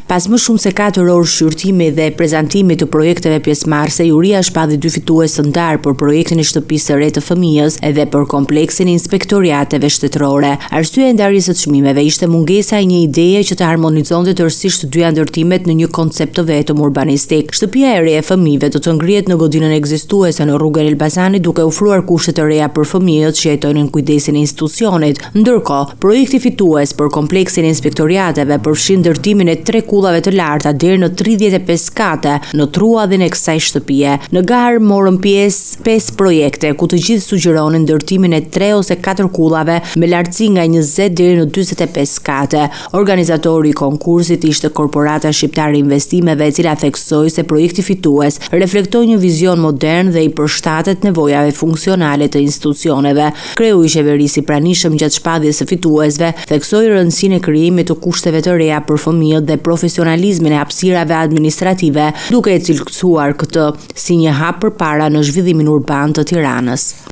Pas më shumë se 4 orë shqyrtimi dhe prezantimi të projekteve pjesëmarrëse, juria shpalli 2 fitues të ndarë për projektin e shtëpisë së re të fëmijës edhe për kompleksin e inspektoriateve shtetërore. Arsyeja e ndarjes së çmimeve ishte mungesa e një ideje që të harmonizonte tërësisht të dyja ndërtimet në një koncept të vetëm urbanistik. Shtëpia e re e fëmijëve do të ngrihet në godinën ekzistuese në rrugën Elbasani duke ofruar kushte të reja për fëmijët që jetojnë në kujdesin e institucionit. Ndërkohë, projekti fitues për kompleksin e inspektoriateve përfshin ndërtimin e 3 kullave të larta deri në 35 kate në truadhin e kësaj shtëpie. Në garë morën pjesë 5 projekte ku të gjithë sugjeronin ndërtimin e 3 ose 4 kullave me lartësi nga 20 deri në 45 kate. Organizatori i konkursit ishte Korporata Shqiptare e Investimeve, e cila theksoi se projekti fitues reflektoi një vizion modern dhe i përshtatet nevojave funksionale të institucioneve. Kreu i qeverisë i pranishëm gjatë shpalljes së fituesve theksoi rëndësinë e krijimit të kushteve të reja për fëmijët dhe profesionalizmin e hapësirave administrative, duke e cilësuar këtë si një hap përpara në zhvillimin urban të Tiranës.